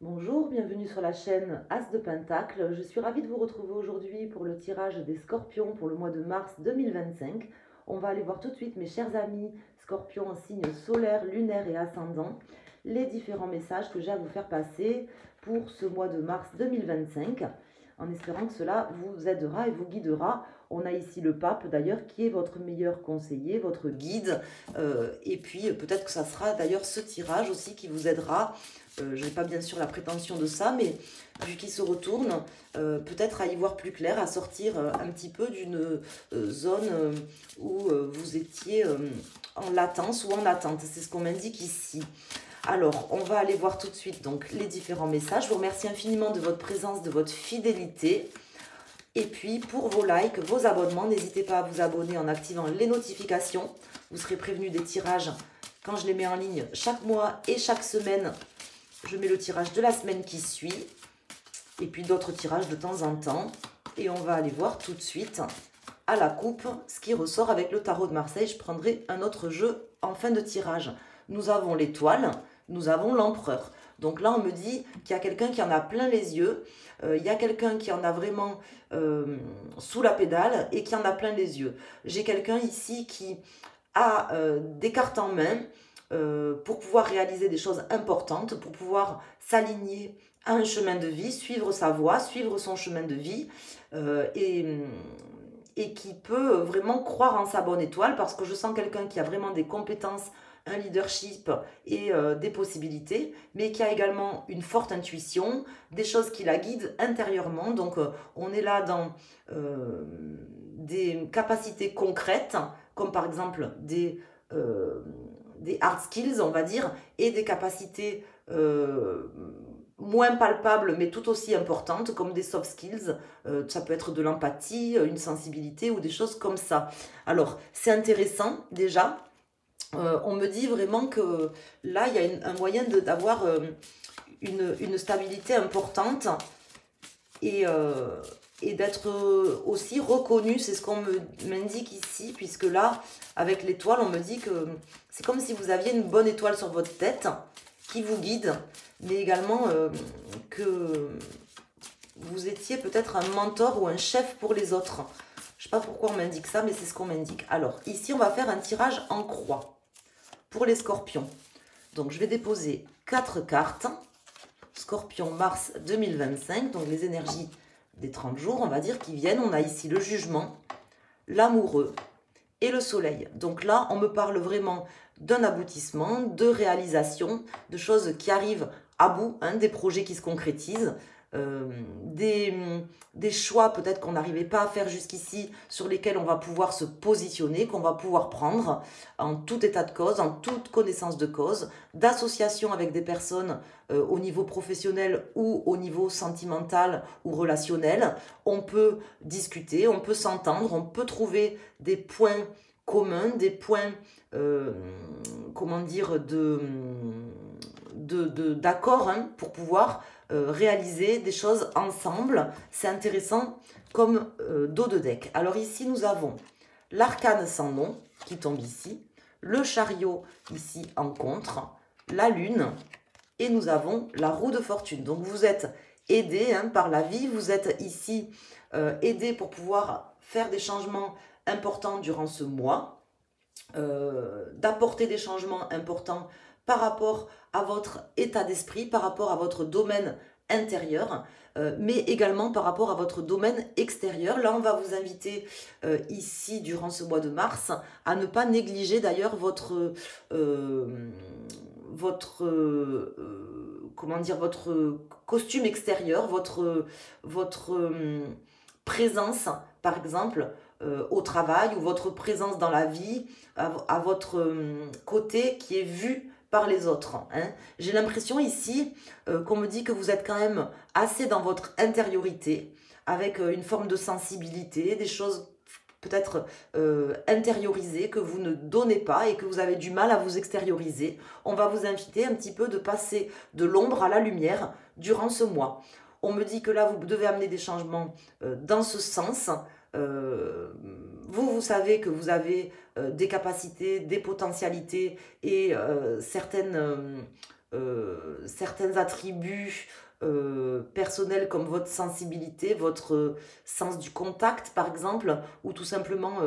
Bonjour, bienvenue sur la chaîne As de Pentacle. Je suis ravie de vous retrouver aujourd'hui pour le tirage des Scorpions pour le mois de mars 2025. On va aller voir tout de suite, mes chers amis Scorpions en signe solaire, lunaire et ascendant, les différents messages que j'ai à vous faire passer pour ce mois de mars 2025, en espérant que cela vous aidera et vous guidera. On a ici le pape d'ailleurs qui est votre meilleur conseiller, votre guide, et puis peut-être que ça sera d'ailleurs ce tirage aussi qui vous aidera. Je n'ai pas bien sûr la prétention de ça, mais vu qu'il se retourne, peut-être à y voir plus clair, à sortir un petit peu d'une zone où vous étiez en latence ou en attente. C'est ce qu'on m'indique ici. Alors, on va aller voir tout de suite donc les différents messages. Je vous remercie infiniment de votre présence, de votre fidélité. Et puis, pour vos likes, vos abonnements, n'hésitez pas à vous abonner en activant les notifications. Vous serez prévenu des tirages quand je les mets en ligne chaque mois et chaque semaine. Je mets le tirage de la semaine qui suit. Et puis d'autres tirages de temps en temps. Et on va aller voir tout de suite à la coupe ce qui ressort avec le tarot de Marseille. Je prendrai un autre jeu en fin de tirage. Nous avons l'étoile, nous avons l'empereur. Donc là, on me dit qu'il y a quelqu'un qui en a plein les yeux. Il y a quelqu'un qui en a vraiment sous la pédale et qui en a plein les yeux. J'ai quelqu'un ici qui a des cartes en main pour pouvoir réaliser des choses importantes, pour pouvoir s'aligner à un chemin de vie, suivre sa voie, suivre son chemin de vie, et qui peut vraiment croire en sa bonne étoile, parce que je sens quelqu'un qui a vraiment des compétences, un leadership et des possibilités, mais qui a également une forte intuition, des choses qui la guident intérieurement. Donc on est là dans des capacités concrètes, comme par exemple des hard skills, on va dire, et des capacités moins palpables, mais tout aussi importantes, comme des soft skills. Ça peut être de l'empathie, une sensibilité ou des choses comme ça. Alors, c'est intéressant déjà. On me dit vraiment que là, il y a un moyen d'avoir une stabilité importante et d'être aussi reconnu. C'est ce qu'on m'indique ici, puisque là, avec l'étoile, on me dit que c'est comme si vous aviez une bonne étoile sur votre tête qui vous guide, mais également que vous étiez peut-être un mentor ou un chef pour les autres. Je ne sais pas pourquoi on m'indique ça, mais c'est ce qu'on m'indique. Alors, ici, on va faire un tirage en croix pour les scorpions. Donc, je vais déposer 4 cartes. Scorpion Mars 2025, donc les énergies des 30 jours, on va dire, qui viennent. On a ici le jugement, l'amoureux et le soleil. Donc là, on me parle vraiment d'un aboutissement, de réalisation, de choses qui arrivent à bout, hein, des projets qui se concrétisent, des choix peut-être qu'on n'arrivait pas à faire jusqu'ici, sur lesquels on va pouvoir se positionner, qu'on va pouvoir prendre en tout état de cause, en toute connaissance de cause, d'association avec des personnes au niveau professionnel ou au niveau sentimental ou relationnel. On peut discuter, on peut s'entendre, on peut trouver des points communs, des points, comment dire, d'accord, hein, pour pouvoir réaliser des choses ensemble. C'est intéressant comme dos de deck. Alors ici, nous avons l'arcane sans nom qui tombe ici, le chariot ici en contre, la lune, et nous avons la roue de fortune. Donc vous êtes aidé, hein, par la vie, vous êtes ici aidé pour pouvoir faire des changements importants durant ce mois, d'apporter des changements importants par rapport à votre état d'esprit, par rapport à votre domaine intérieur, mais également par rapport à votre domaine extérieur. Là, on va vous inviter ici, durant ce mois de mars, à ne pas négliger d'ailleurs comment dire, votre costume extérieur, votre présence, par exemple, au travail, ou votre présence dans la vie, à votre côté qui est vu par les autres, hein. J'ai l'impression ici qu'on me dit que vous êtes quand même assez dans votre intériorité, avec une forme de sensibilité, des choses peut-être intériorisées que vous ne donnez pas et que vous avez du mal à vous extérioriser. On va vous inviter un petit peu de passer de l'ombre à la lumière durant ce mois. On me dit que là, vous devez amener des changements dans ce sens. Vous savez que vous avez des capacités, des potentialités et certaines certains attributs personnels comme votre sensibilité, votre sens du contact par exemple, ou tout simplement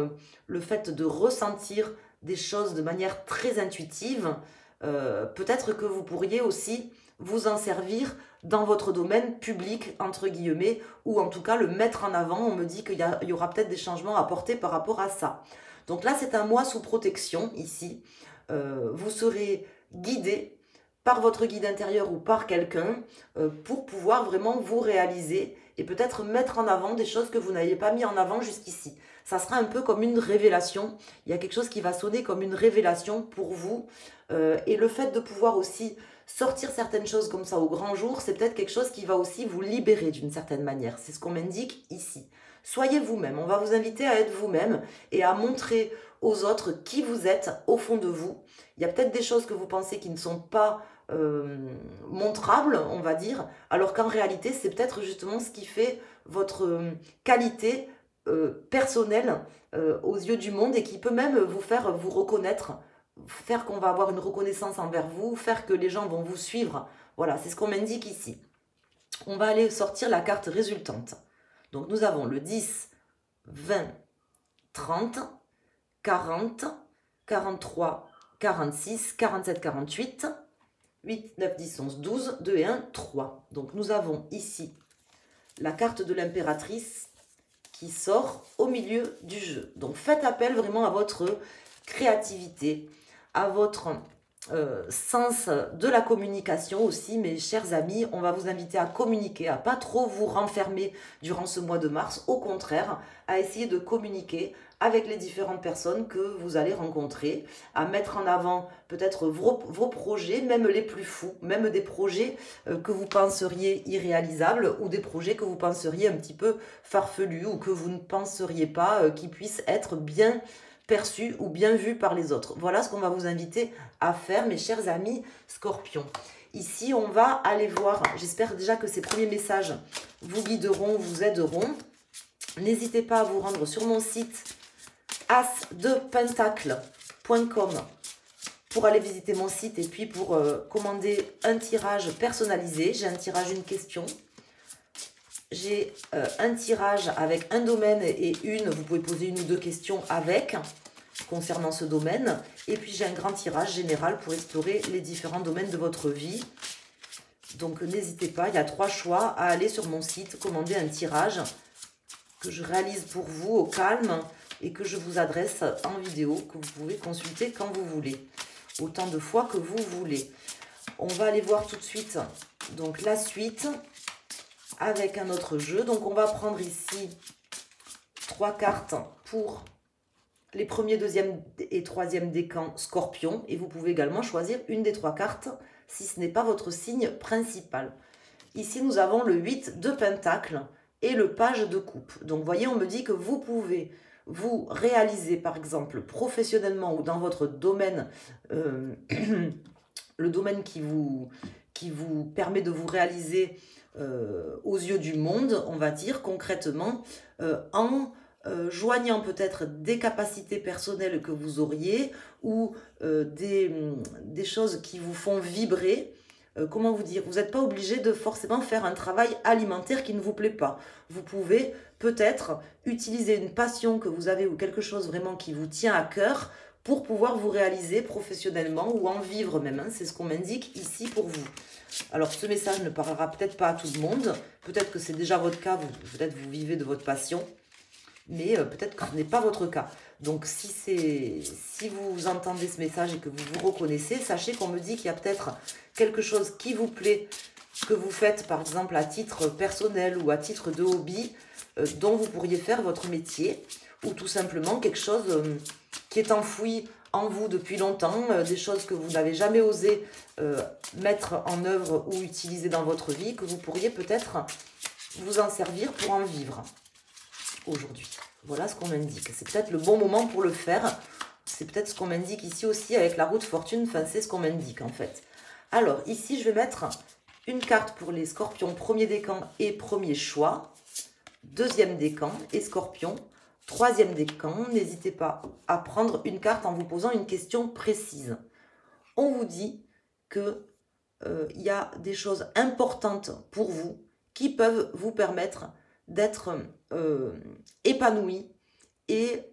le fait de ressentir des choses de manière très intuitive, peut-être que vous pourriez aussi vous en servir dans votre domaine public, entre guillemets, ou en tout cas le mettre en avant. On me dit qu'il y aura peut-être des changements à apporter par rapport à ça. Donc là, c'est un mois sous protection, ici. Vous serez guidé par votre guide intérieur ou par quelqu'un pour pouvoir vraiment vous réaliser et peut-être mettre en avant des choses que vous n'aviez pas mis en avant jusqu'ici. Ça sera un peu comme une révélation. Il y a quelque chose qui va sonner comme une révélation pour vous. Et le fait de pouvoir aussi sortir certaines choses comme ça au grand jour, c'est peut-être quelque chose qui va aussi vous libérer d'une certaine manière. C'est ce qu'on m'indique ici. Soyez vous-même. On va vous inviter à être vous-même et à montrer aux autres qui vous êtes au fond de vous. Il y a peut-être des choses que vous pensez qui ne sont pas montrables, on va dire, alors qu'en réalité, c'est peut-être justement ce qui fait votre qualité personnelle aux yeux du monde et qui peut même vous faire vous reconnaître, faire qu'on va avoir une reconnaissance envers vous, faire que les gens vont vous suivre. Voilà, c'est ce qu'on m'indique ici. On va aller sortir la carte résultante. Donc nous avons le 10, 20, 30, 40, 43, 46, 47, 48, 8, 9, 10, 11, 12, 2 et 1, 3. Donc nous avons ici la carte de l'impératrice qui sort au milieu du jeu. Donc faites appel vraiment à votre créativité, à votre sens de la communication aussi, mes chers amis. On va vous inviter à communiquer, à pas trop vous renfermer durant ce mois de mars. Au contraire, à essayer de communiquer avec les différentes personnes que vous allez rencontrer, à mettre en avant peut-être vos projets, même les plus fous, même des projets que vous penseriez irréalisables ou des projets que vous penseriez un petit peu farfelus ou que vous ne penseriez pas qui puissent être bien perçu ou bien vu par les autres. Voilà ce qu'on va vous inviter à faire, mes chers amis Scorpions. Ici, on va aller voir, j'espère déjà que ces premiers messages vous guideront, vous aideront. N'hésitez pas à vous rendre sur mon site asdepentacle.com pour aller visiter mon site et puis pour commander un tirage personnalisé. J'ai un tirage, une question. J'ai un tirage avec un domaine et vous pouvez poser une ou deux questions avec, concernant ce domaine. Et puis j'ai un grand tirage général pour explorer les différents domaines de votre vie. Donc n'hésitez pas, il y a 3 choix à aller sur mon site, commander un tirage que je réalise pour vous au calme et que je vous adresse en vidéo, que vous pouvez consulter quand vous voulez, autant de fois que vous voulez. On va aller voir tout de suite donc la suite avec un autre jeu. Donc on va prendre ici 3 cartes pour les premiers, deuxième et troisième décans Scorpion. Et vous pouvez également choisir une des 3 cartes si ce n'est pas votre signe principal. Ici, nous avons le 8 de Pentacle et le page de coupe. Donc, vous voyez, on me dit que vous pouvez vous réaliser, par exemple, professionnellement ou dans votre domaine, le domaine qui vous permet de vous réaliser aux yeux du monde, on va dire concrètement, en joignant peut-être des capacités personnelles que vous auriez ou des choses qui vous font vibrer. Comment vous dire, vous n'êtes pas obligé de forcément faire un travail alimentaire qui ne vous plaît pas. Vous pouvez peut-être utiliser une passion que vous avez ou quelque chose vraiment qui vous tient à cœur pour pouvoir vous réaliser professionnellement ou en vivre même. Hein. C'est ce qu'on m'indique ici pour vous. Alors, ce message ne parlera peut-être pas à tout le monde. Peut-être que c'est déjà votre cas. Peut-être vous vivez de votre passion. Mais peut-être que ce n'est pas votre cas. Donc, si vous entendez ce message et que vous vous reconnaissez, sachez qu'on me dit qu'il y a peut-être quelque chose qui vous plaît, que vous faites par exemple à titre personnel ou à titre de hobby, dont vous pourriez faire votre métier, ou tout simplement quelque chose qui est enfoui en vous depuis longtemps, des choses que vous n'avez jamais osé mettre en œuvre ou utiliser dans votre vie, que vous pourriez peut-être vous en servir pour en vivre aujourd'hui. Voilà ce qu'on m'indique. C'est peut-être le bon moment pour le faire. C'est peut-être ce qu'on m'indique ici aussi avec la roue de fortune. Enfin, c'est ce qu'on m'indique en fait. Alors, ici, je vais mettre une carte pour les scorpions, premier décan et premier choix. Deuxième décan et scorpion. Troisième décan. N'hésitez pas à prendre une carte en vous posant une question précise. On vous dit que il y a des choses importantes pour vous qui peuvent vous permettre d'être épanoui et,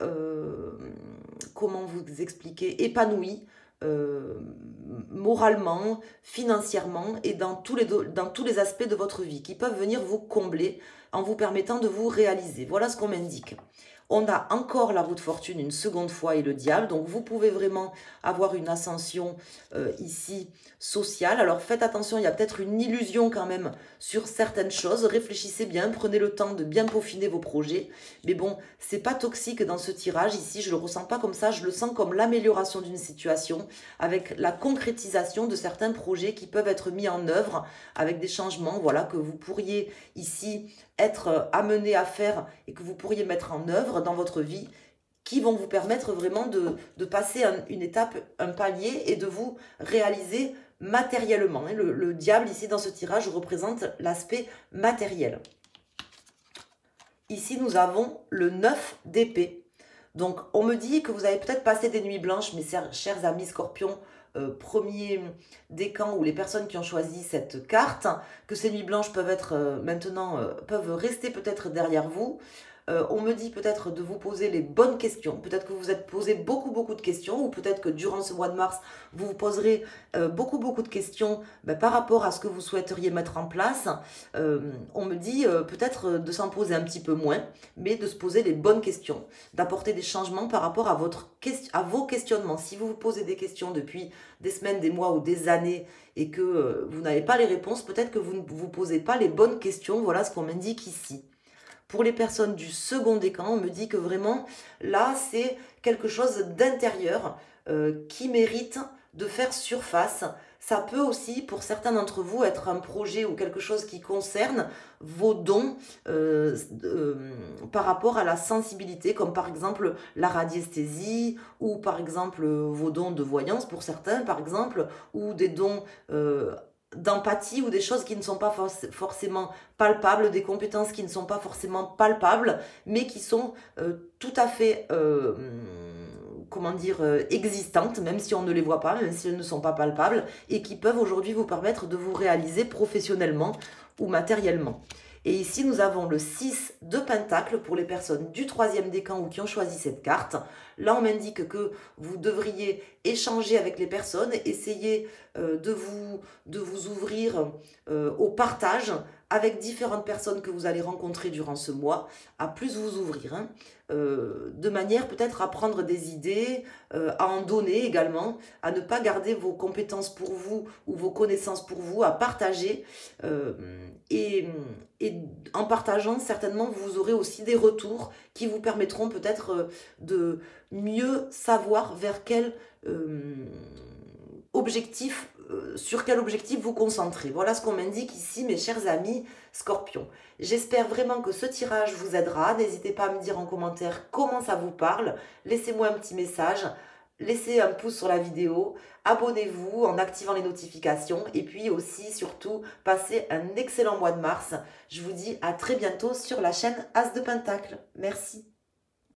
comment vous expliquer, épanoui moralement, financièrement et dans tous les aspects de votre vie qui peuvent venir vous combler en vous permettant de vous réaliser. Voilà ce qu'on m'indique. On a encore la roue de fortune une seconde fois et le diable. Donc, vous pouvez vraiment avoir une ascension ici sociale. Alors, faites attention, il y a peut-être une illusion quand même sur certaines choses. Réfléchissez bien, prenez le temps de bien peaufiner vos projets. Mais bon, c'est pas toxique dans ce tirage. Ici, je le ressens pas comme ça. Je le sens comme l'amélioration d'une situation avec la concrétisation de certains projets qui peuvent être mis en œuvre avec des changements, voilà, que vous pourriez ici être amené à faire et que vous pourriez mettre en œuvre dans votre vie qui vont vous permettre vraiment de passer une étape, un palier et de vous réaliser matériellement. Le diable ici dans ce tirage représente l'aspect matériel. Ici nous avons le 9 d'épée. Donc on me dit que vous avez peut-être passé des nuits blanches, mes chers amis scorpions, premier décan ou les personnes qui ont choisi cette carte, que ces nuits blanches peuvent être maintenant, peuvent rester peut-être derrière vous. On me dit peut-être de vous poser les bonnes questions. Peut-être que vous vous êtes posé beaucoup de questions ou peut-être que durant ce mois de mars, vous vous poserez beaucoup de questions par rapport à ce que vous souhaiteriez mettre en place. On me dit peut-être de s'en poser un petit peu moins, mais de se poser les bonnes questions, d'apporter des changements par rapport à vos questionnements. Si vous vous posez des questions depuis des semaines, des mois ou des années et que vous n'avez pas les réponses, peut-être que vous ne vous posez pas les bonnes questions. Voilà ce qu'on m'indique ici. Pour les personnes du second décan, on me dit que vraiment, là, c'est quelque chose d'intérieur qui mérite de faire surface. Ça peut aussi, pour certains d'entre vous, être un projet ou quelque chose qui concerne vos dons par rapport à la sensibilité, comme par exemple la radiesthésie, ou par exemple vos dons de voyance pour certains, par exemple, ou des dons d'empathie ou des choses qui ne sont pas forcément palpables, des compétences qui ne sont pas forcément palpables, mais qui sont tout à fait, comment dire, existantes, même si on ne les voit pas, même si elles ne sont pas palpables, et qui peuvent aujourd'hui vous permettre de vous réaliser professionnellement ou matériellement. Et ici, nous avons le 6 de Pentacle pour les personnes du troisième décan ou qui ont choisi cette carte. Là, on m'indique que vous devriez échanger avec les personnes, essayer de vous ouvrir au partage avec différentes personnes que vous allez rencontrer durant ce mois, à plus vous ouvrir, hein, de manière peut-être à prendre des idées, à en donner également, à ne pas garder vos compétences pour vous ou vos connaissances pour vous, à partager. Et en partageant, certainement, vous aurez aussi des retours qui vous permettront peut-être de mieux savoir vers quel objectif, sur quel objectif vous concentrer. Voilà ce qu'on m'indique ici, mes chers amis Scorpions. J'espère vraiment que ce tirage vous aidera. N'hésitez pas à me dire en commentaire comment ça vous parle. Laissez-moi un petit message. Laissez un pouce sur la vidéo, abonnez-vous en activant les notifications et puis aussi, surtout, passez un excellent mois de mars. Je vous dis à très bientôt sur la chaîne As de Pentacle. Merci.